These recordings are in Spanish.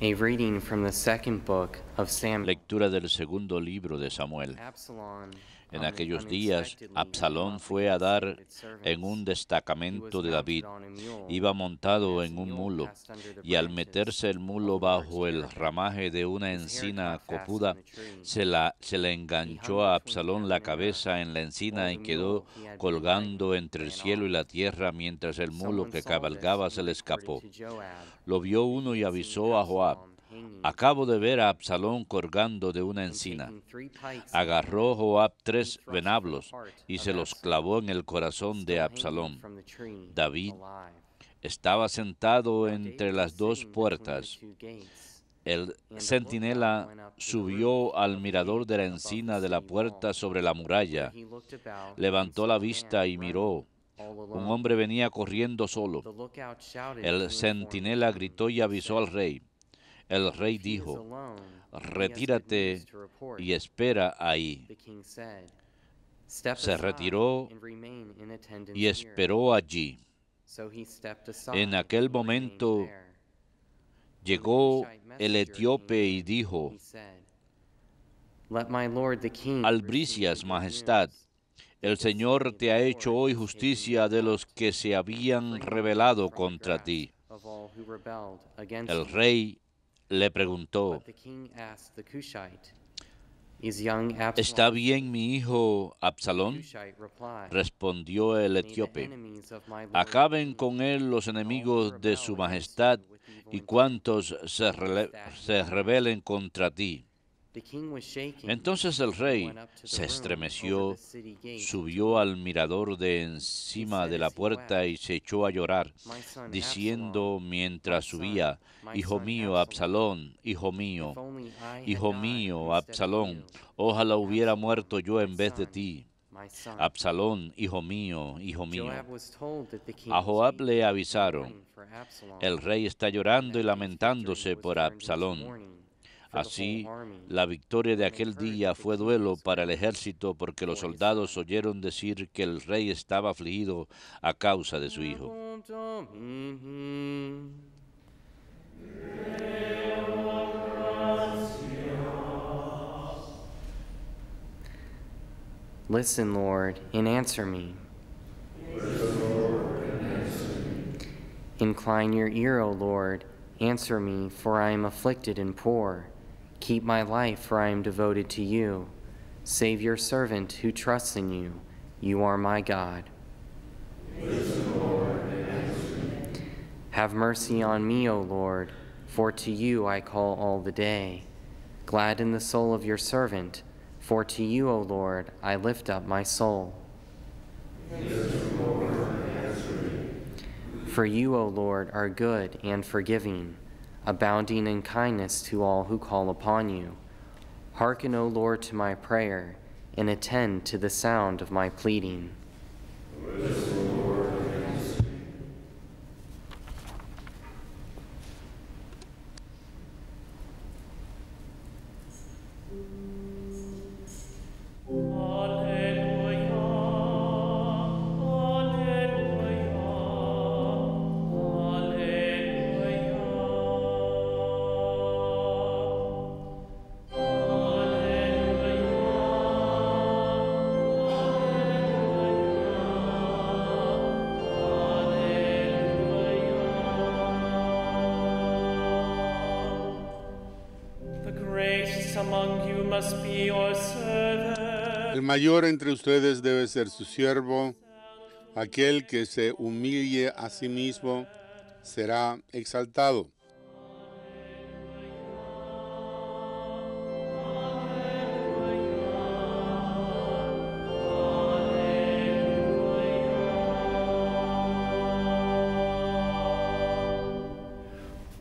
A reading from the second book of Samuel. Lectura del segundo libro de Samuel. En aquellos días, Absalón fue a dar en un destacamento de David. Iba montado en un mulo, y al meterse el mulo bajo el ramaje de una encina copuda, se le enganchó a Absalón la cabeza en la encina y quedó colgando entre el cielo y la tierra mientras el mulo que cabalgaba se le escapó. Lo vio uno y avisó a Joab: acabo de ver a Absalón colgando de una encina. Agarró Joab 3 venablos y se los clavó en el corazón de Absalón. David estaba sentado entre las dos puertas. El centinela subió al mirador de la encina de la puerta sobre la muralla. Levantó la vista y miró. Un hombre venía corriendo solo. El centinela gritó y avisó al rey. El rey dijo: retírate y espera ahí. Se retiró y esperó allí. En aquel momento llegó el etíope y dijo: albricias, majestad, el Señor te ha hecho hoy justicia de los que se habían rebelado contra ti. El rey le preguntó: ¿está bien mi hijo Absalón? Respondió el etíope: acaben con él los enemigos de su majestad y cuantos se rebelen contra ti. Entonces el rey se estremeció, subió al mirador de encima de la puerta y se echó a llorar, diciendo mientras subía: hijo mío, Absalón, hijo mío, Absalón, ojalá hubiera muerto yo en vez de ti. Absalón, hijo mío, hijo mío. A Joab le avisaron: el rey está llorando y lamentándose por Absalón. Así, la victoria de aquel día fue duelo para el ejército, porque los soldados oyeron decir que el rey estaba afligido a causa de su hijo. Listen, Lord, and answer me. Incline your ear, O Lord, answer me, for I am afflicted and poor. Keep my life, for I am devoted to you. Save your servant who trusts in you. You are my God. Listen, Lord, and answer me. Have mercy on me, O Lord, for to you I call all the day. Gladden the soul of your servant, for to you, O Lord, I lift up my soul. Listen, Lord, and answer me. For you, O Lord, are good and forgiving, abounding in kindness to all who call upon you. Hearken, O Lord, to my prayer, and attend to the sound of my pleading. Listen, Lord, and answer me. El mayor entre ustedes debe ser su siervo. Aquel que se humille a sí mismo será exaltado.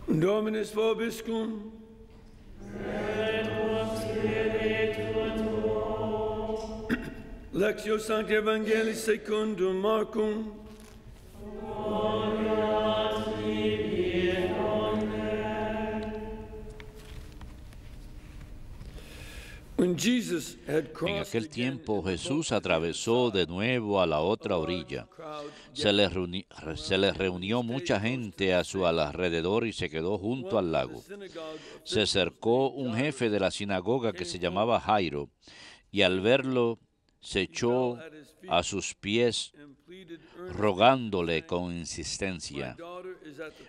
Dominus vobiscum. Lectio Sancti Evangelii secundum Marcum. En aquel tiempo Jesús atravesó de nuevo a la otra orilla. Se le reunió mucha gente a su alrededor y se quedó junto al lago. Se acercó un jefe de la sinagoga que se llamaba Jairo, y al verlo se echó a sus pies rogándole con insistencia: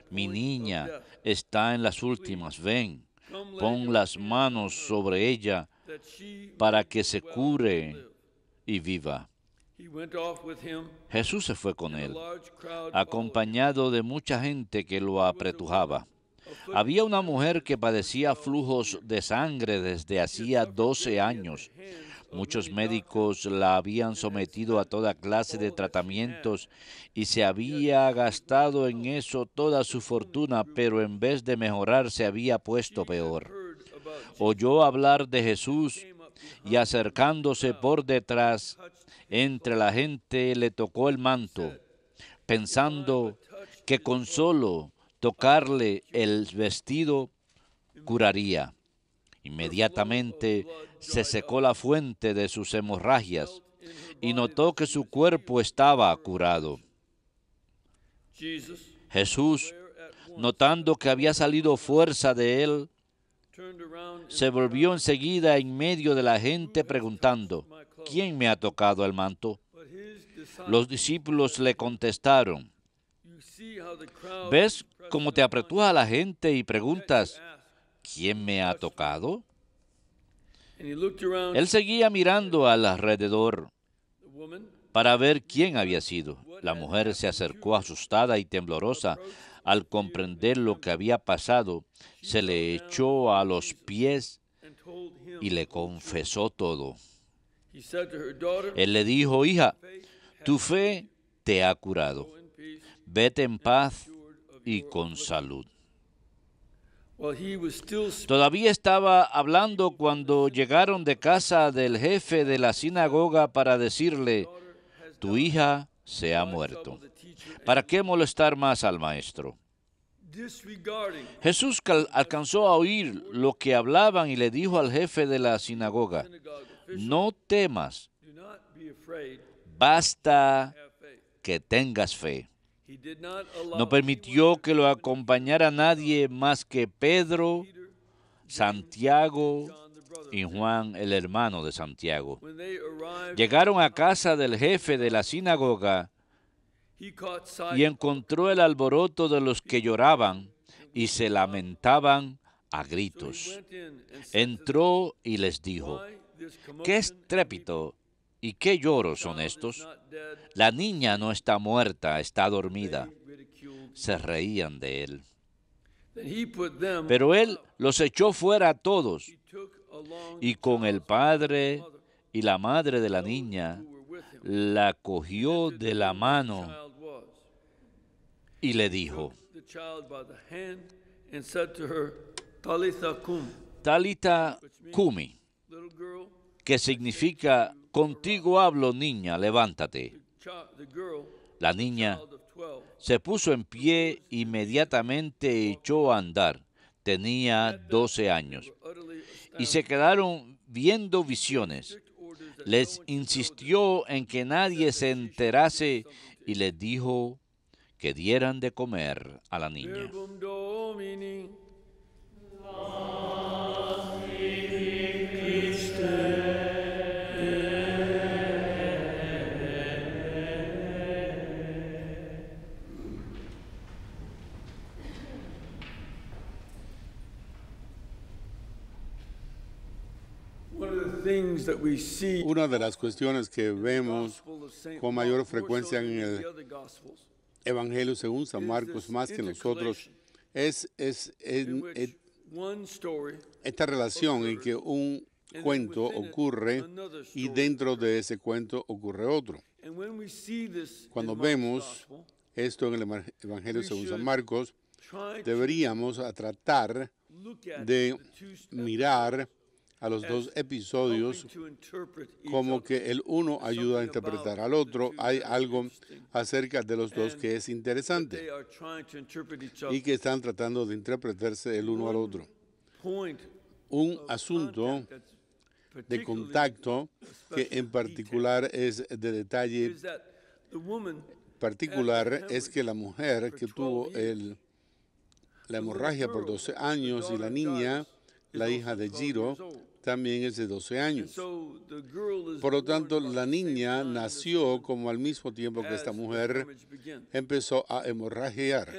«Mi niña está en las últimas, ven, pon las manos sobre ella para que se cure y viva». Jesús se fue con él, acompañado de mucha gente que lo apretujaba. Había una mujer que padecía flujos de sangre desde hacía 12 años. Muchos médicos la habían sometido a toda clase de tratamientos y se había gastado en eso toda su fortuna, pero en vez de mejorar se había puesto peor. Oyó hablar de Jesús y, acercándose por detrás entre la gente, le tocó el manto, pensando que con solo tocarle el vestido curaría. Inmediatamente se secó la fuente de sus hemorragias y notó que su cuerpo estaba curado. Jesús, notando que había salido fuerza de él, se volvió enseguida en medio de la gente preguntando: «¿Quién me ha tocado el manto?». Los discípulos le contestaron: «¿Ves cómo te apretuja la gente y preguntas: ¿quién me ha tocado?». Él seguía mirando alrededor para ver quién había sido. La mujer se acercó asustada y temblorosa. Al comprender lo que había pasado, se le echó a los pies y le confesó todo. Él le dijo: «Hija, tu fe te ha curado. Vete en paz y con salud». Todavía estaba hablando cuando llegaron de casa del jefe de la sinagoga para decirle: «Tu hija se ha muerto. ¿Para qué molestar más al maestro?». Jesús alcanzó a oír lo que hablaban y le dijo al jefe de la sinagoga: «No temas, basta que tengas fe». No permitió que lo acompañara nadie más que Pedro, Santiago y Juan, el hermano de Santiago. Llegaron a casa del jefe de la sinagoga y encontró el alboroto de los que lloraban y se lamentaban a gritos. Entró y les dijo: «¿Qué estrépito y qué lloros son estos? La niña no está muerta, está dormida». Se reían de él. Pero él los echó fuera a todos, y con el padre y la madre de la niña la cogió de la mano y le dijo: «Talita cumi», que significa: «Contigo hablo, niña, levántate». La niña se puso en pie e inmediatamente echó a andar. Tenía 12 años. Y se quedaron viendo visiones. Les insistió en que nadie se enterase y les dijo que dieran de comer a la niña. Una de las cuestiones que vemos con mayor frecuencia en el Evangelio según San Marcos, más que nosotros, es esta relación en que un cuento ocurre y dentro de ese cuento ocurre otro. Cuando vemos esto en el Evangelio según San Marcos, deberíamos tratar de mirar a los dos episodios como que el uno ayuda a interpretar al otro. Hay algo acerca de los dos que es interesante y que están tratando de interpretarse el uno al otro. Un asunto de contacto que en particular es de detalle particular, es que la mujer que tuvo la hemorragia por 12 años y la niña, la hija de Giro, también es de 12 años. Por lo tanto, la niña nació como al mismo tiempo que esta mujer empezó a hemorragiar.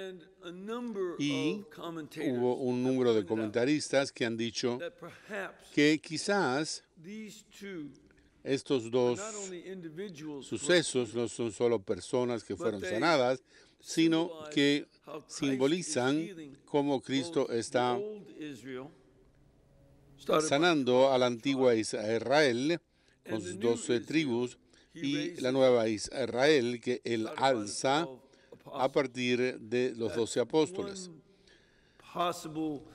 Y hubo un número de comentaristas que han dicho que quizás estos dos sucesos no son solo personas que fueron sanadas, sino que simbolizan cómo Cristo está sanando a la antigua Israel con sus 12 tribus y la nueva Israel que él alza a partir de los 12 apóstoles.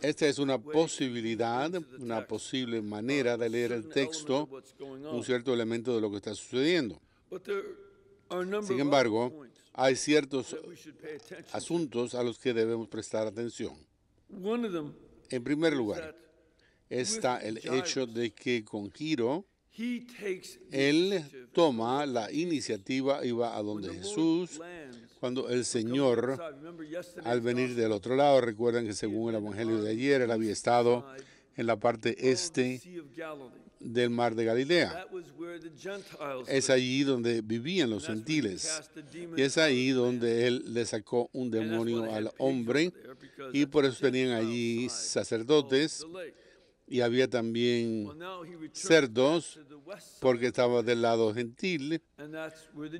Esta es una posibilidad, una posible manera de leer el texto, un cierto elemento de lo que está sucediendo. Sin embargo, hay ciertos asuntos a los que debemos prestar atención. En primer lugar, está el hecho de que con Giro, él toma la iniciativa y va a donde Jesús. Cuando el Señor, al venir del otro lado, recuerdan que según el Evangelio de ayer, él había estado en la parte este del mar de Galilea. Es allí donde vivían los gentiles. Y es ahí donde él le sacó un demonio al hombre. Y por eso tenían allí sacerdotes. Y había también cerdos, porque estaba del lado gentil,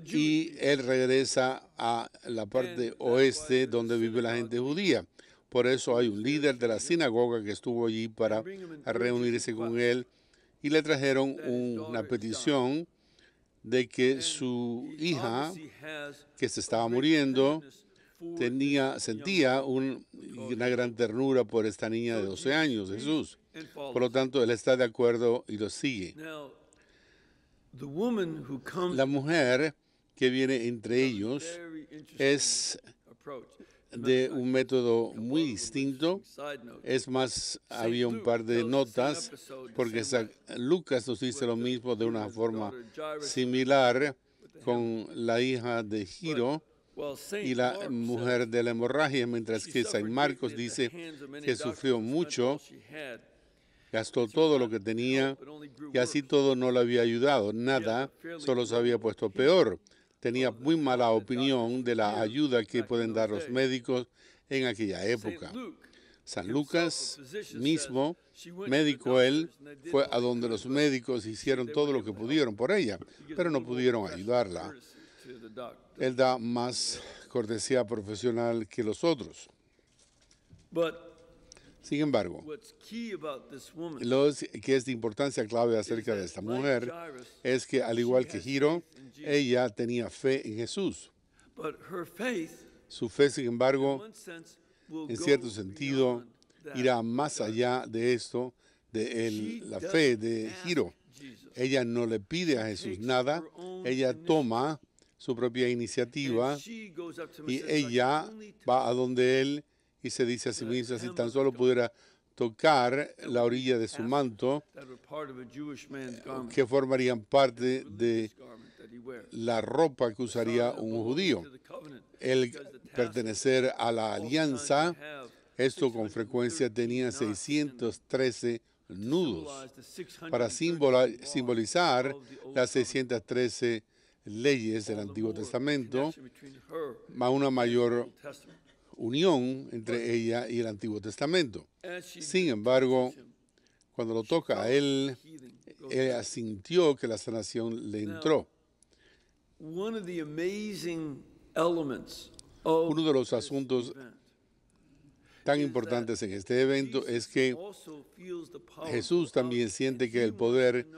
y él regresa a la parte oeste donde vive la gente judía. Por eso hay un líder de la sinagoga que estuvo allí para reunirse con él, y le trajeron una petición de que su hija, que se estaba muriendo, sentía una gran ternura por esta niña de 12 años, Jesús. Por lo tanto, él está de acuerdo y lo sigue. La mujer que viene entre ellos es de un método muy distinto. Es más, había un par de notas, porque Lucas nos dice lo mismo de una forma similar con la hija de Giro y la mujer de la hemorragia, mientras que San Marcos dice que sufrió mucho, gastó todo lo que tenía y así todo no le había ayudado. Nada, solo se había puesto peor. Tenía muy mala opinión de la ayuda que pueden dar los médicos en aquella época. San Lucas mismo, médico él, fue a donde los médicos hicieron todo lo que pudieron por ella, pero no pudieron ayudarla. Él da más cortesía profesional que los otros. Sin embargo, lo que es de importancia clave acerca de esta mujer es que, al igual que Giro, ella tenía fe en Jesús. Su fe, sin embargo, en cierto sentido, irá más allá de esto, de la fe de Giro. Ella no le pide a Jesús nada, ella toma su propia iniciativa y ella va a donde él y se dice a sí misma, si tan solo pudiera tocar la orilla de su manto, que formarían parte de la ropa que usaría un judío. El pertenecer a la alianza, esto con frecuencia tenía 613 nudos para simbolizar las 613 leyes del Antiguo Testamento, más una mayor unión entre ella y el Antiguo Testamento. Sin embargo, cuando lo toca a él, ella sintió que la sanación le entró. Uno de los asuntos tan importantes en este evento es que Jesús también siente que el poder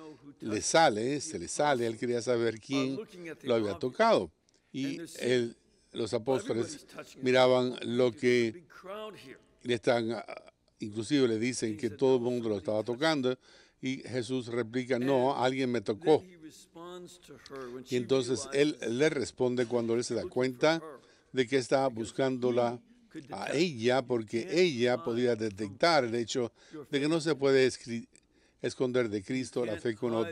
se le sale. Él quería saber quién lo había tocado. Y los apóstoles miraban lo que le están, inclusive le dicen que todo el mundo lo estaba tocando, y Jesús replica, no, alguien me tocó. Y entonces él le responde cuando él se da cuenta de que estaba buscándola a ella, porque ella podía detectar el hecho de que no se puede esconder de Cristo la fe que uno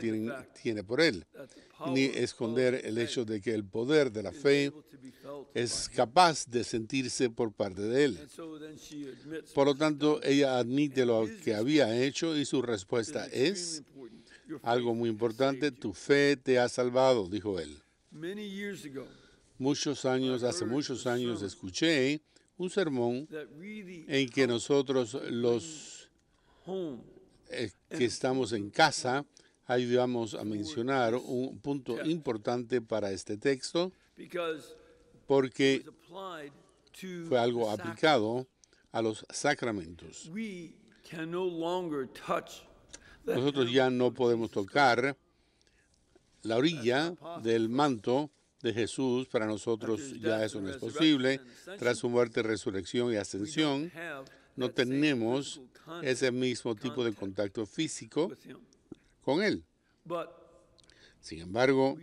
tiene por Él, ni esconder el hecho de que el poder de la fe es capaz de sentirse por parte de Él. Por lo tanto, ella admite lo que había hecho y su respuesta es algo muy importante: tu fe te ha salvado, dijo él. Hace muchos años escuché un sermón en que nosotros los que estamos en casa ayudamos a mencionar un punto importante para este texto, porque fue algo aplicado a los sacramentos. Nosotros ya no podemos tocar la orilla del manto de Jesús. Para nosotros ya eso no es posible. Tras su muerte, resurrección y ascensión, no tenemos ese mismo tipo de contacto físico con Él. Sin embargo,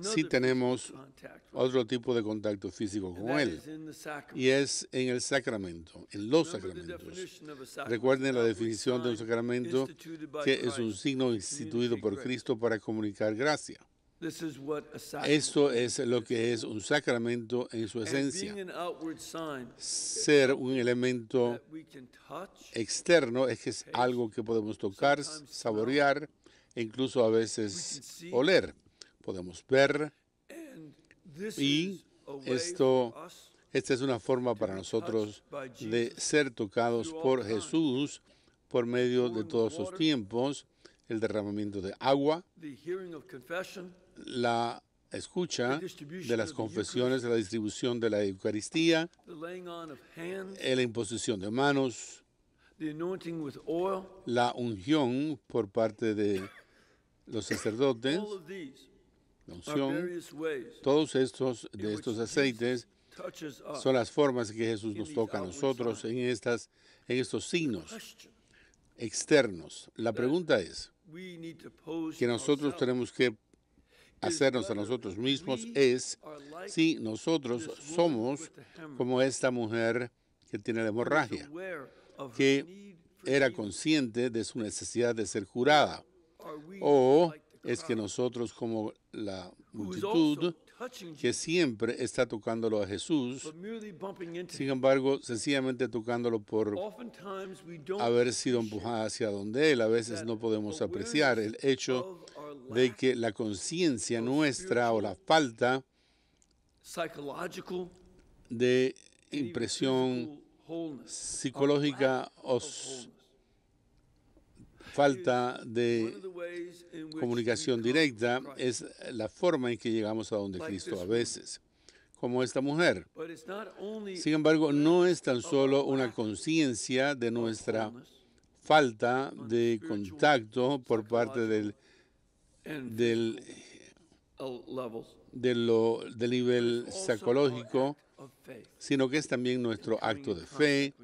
sí tenemos otro tipo de contacto físico con Él, y es en el sacramento, en los sacramentos. Recuerden la definición de un sacramento, que es un signo instituido por Cristo para comunicar gracia. Esto es lo que es un sacramento en su esencia. Ser un elemento externo es que es algo que podemos tocar, saborear e incluso a veces oler. Podemos ver, y esta es una forma para nosotros de ser tocados por Jesús por medio de todos los tiempos: el derramamiento de agua, la escucha de las confesiones, la distribución de la Eucaristía, la imposición de manos, la unción por parte de los sacerdotes, la unción. Todos estos aceites son las formas que Jesús nos toca a nosotros en estos signos externos. La pregunta es que nosotros tenemos que hacernos a nosotros mismos es si nosotros somos como esta mujer que tiene la hemorragia, que era consciente de su necesidad de ser curada, o es que nosotros, como la multitud que siempre está tocándolo a Jesús, sin embargo, sencillamente tocándolo por haber sido empujada hacia donde Él, a veces no podemos apreciar el hecho de que la conciencia nuestra, o la falta de impresión psicológica o falta de comunicación directa, es la forma en que llegamos a donde Cristo a veces, como esta mujer. Sin embargo, no es tan solo una conciencia de nuestra falta de contacto por parte del nivel psicológico, sino que es también nuestro acto de fe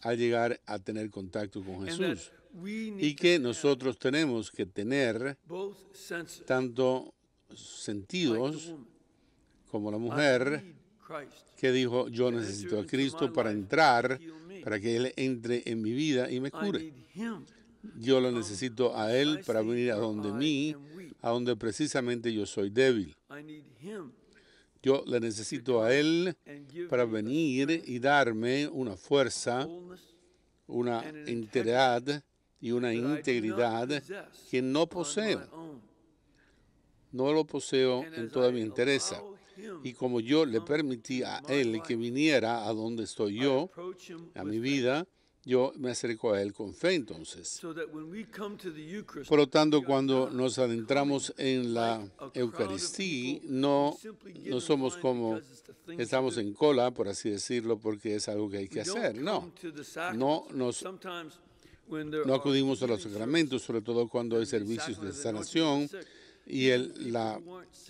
al llegar a tener contacto con Jesús. Y que nosotros tenemos que tener tanto sentidos como la mujer que dijo: yo necesito a Cristo para entrar, para que Él entre en mi vida y me cure. Yo lo necesito a Él para venir a donde precisamente yo soy débil. Yo le necesito a Él para venir y darme una fuerza, una enteridad y una integridad que no poseo. No lo poseo en toda mi entereza. Y como yo le permití a Él que viniera a donde estoy yo, a mi vida, yo me acerco a Él con fe entonces. Por lo tanto, cuando nos adentramos en la Eucaristía, no somos como estamos en cola, por así decirlo, porque es algo que hay que hacer. No acudimos a los sacramentos, sobre todo cuando hay servicios de sanación y la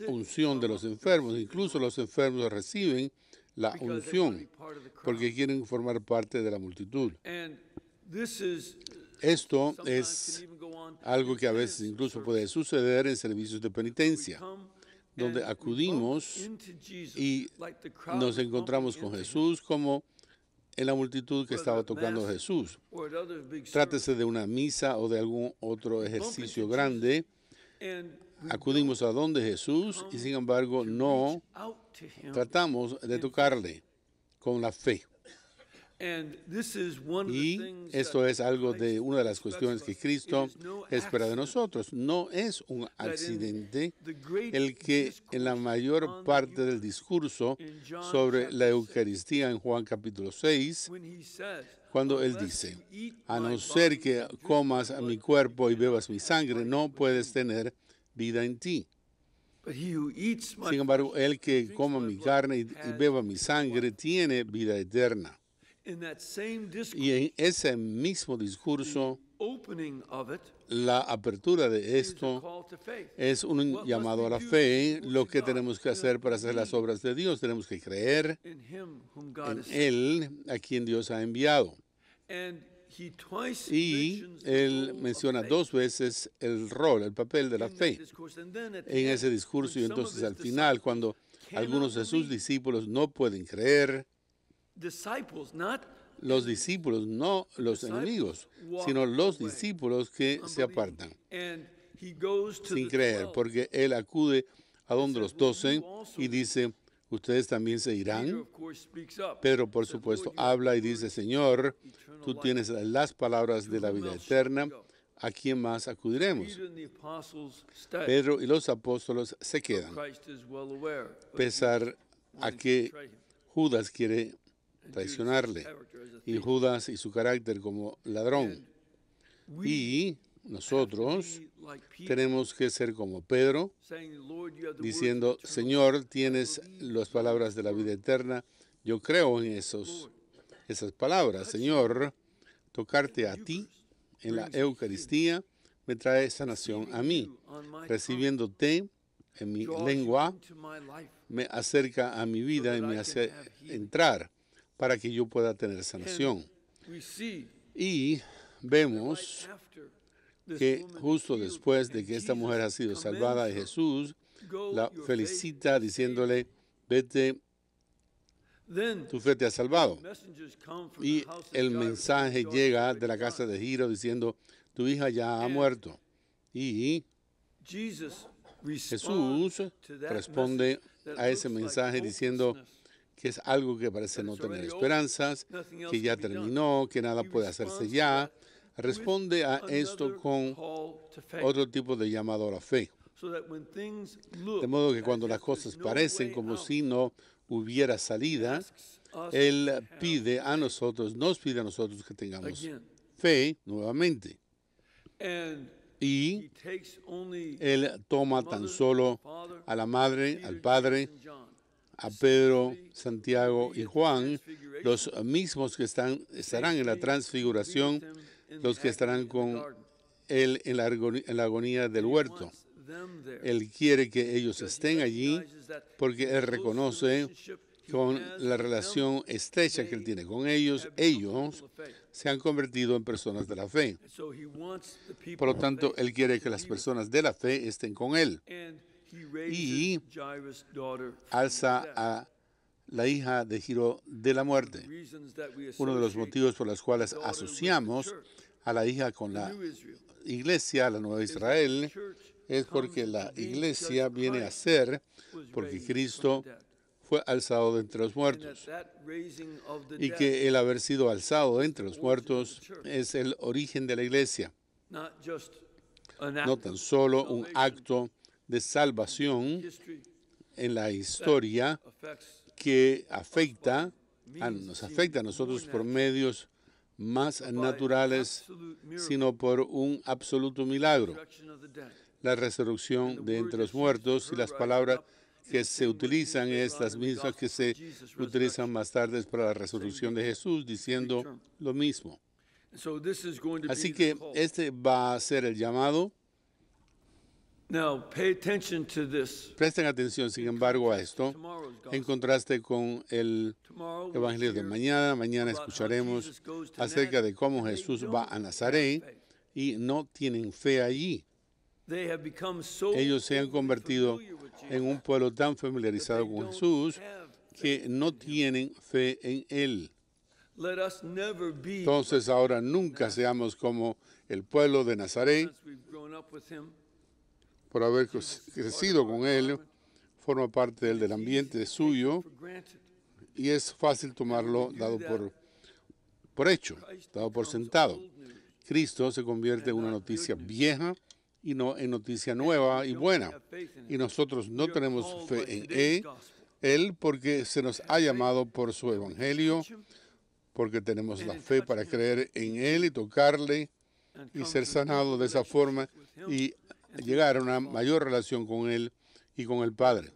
unción de los enfermos. Incluso los enfermos reciben la unción porque quieren formar parte de la multitud. Esto es algo que a veces incluso puede suceder en servicios de penitencia, donde acudimos y nos encontramos con Jesús como en la multitud que estaba tocando a Jesús. Trátese de una misa o de algún otro ejercicio grande. Acudimos a donde Jesús y sin embargo no tratamos de tocarle con la fe. Y esto es algo de una de las cuestiones que Cristo espera de nosotros. No es un accidente el que en la mayor parte del discurso sobre la Eucaristía en Juan capítulo 6, cuando Él dice, a no ser que comas mi cuerpo y bebas mi sangre, no puedes tener vida en ti. Sin embargo, el que coma mi carne y beba mi sangre tiene vida eterna. Y en ese mismo discurso, la apertura de esto es un llamado a la fe. Lo que tenemos que hacer para hacer las obras de Dios, tenemos que creer en Él, a quien Dios ha enviado. Y Él menciona 2 veces el rol, el papel de la fe en ese discurso. Y entonces al final, cuando algunos de sus discípulos no pueden creer, los discípulos, no los enemigos, sino los discípulos que se apartan sin creer, porque Él acude a donde los 12 y dice, ustedes también se irán. Pedro, por supuesto, habla y dice, Señor, tú tienes las palabras de la vida eterna, ¿a quién más acudiremos? Pedro y los apóstoles se quedan, pesar a que Judas quiere traicionarle, y Judas y su carácter como ladrón. Y nosotros tenemos que ser como Pedro, diciendo, Señor, tienes las palabras de la vida eterna, yo creo en esas palabras. Señor, tocarte a ti en la Eucaristía me trae sanación a mí. Recibiéndote en mi lengua me acerca a mi vida y me hace entrar para que yo pueda tener sanación. Y vemos que justo después de que esta mujer ha sido salvada de Jesús, la felicita diciéndole, vete, tu fe te ha salvado. Y el mensaje llega de la casa de Jairo diciendo, tu hija ya ha muerto. Y Jesús responde a ese mensaje diciendo que es algo que parece no tener esperanzas, que ya terminó, que nada puede hacerse ya. Responde a esto con otro tipo de llamado a la fe. De modo que cuando las cosas parecen como si no hubiera salida, Él pide a nosotros, nos pide a nosotros que tengamos fe nuevamente. Y Él toma tan solo a la madre, al padre, a Pedro, Santiago y Juan, los mismos que estarán en la transfiguración, los que estarán con Él en la agonía del huerto. Él quiere que ellos estén allí porque Él reconoce con la relación estrecha que Él tiene con ellos, ellos se han convertido en personas de la fe. Por lo tanto, Él quiere que las personas de la fe estén con Él. Y alza a la hija de Jairo de la muerte. Uno de los motivos por los cuales asociamos a la hija con la iglesia, la Nueva Israel, es porque la iglesia viene a ser porque Cristo fue alzado de entre los muertos. Y que el haber sido alzado de entre los muertos es el origen de la iglesia. No tan solo un acto de salvación en la historia que nos afecta a nosotros por medios más naturales, sino por un absoluto milagro. La resurrección de entre los muertos, y las palabras que se utilizan es las mismas que se utilizan más tarde para la resurrección de Jesús, diciendo lo mismo. Así que este va a ser el llamado. Presten atención, sin embargo, a esto, en contraste con el Evangelio de mañana. Mañana escucharemos acerca de cómo Jesús va a Nazaret y no tienen fe allí. Ellos se han convertido en un pueblo tan familiarizado con Jesús que no tienen fe en Él. Entonces ahora nunca seamos como el pueblo de Nazaret, por haber crecido con él, forma parte del ambiente suyo y es fácil tomarlo dado por hecho, dado por sentado. Cristo se convierte en una noticia vieja y no en noticia nueva y buena. Y nosotros no tenemos fe en Él porque se nos ha llamado por su evangelio, porque tenemos la fe para creer en Él y tocarle y ser sanado de esa forma y llegar a una mayor relación con Él y con el Padre.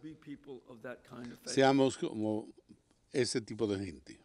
Seamos como ese tipo de gente.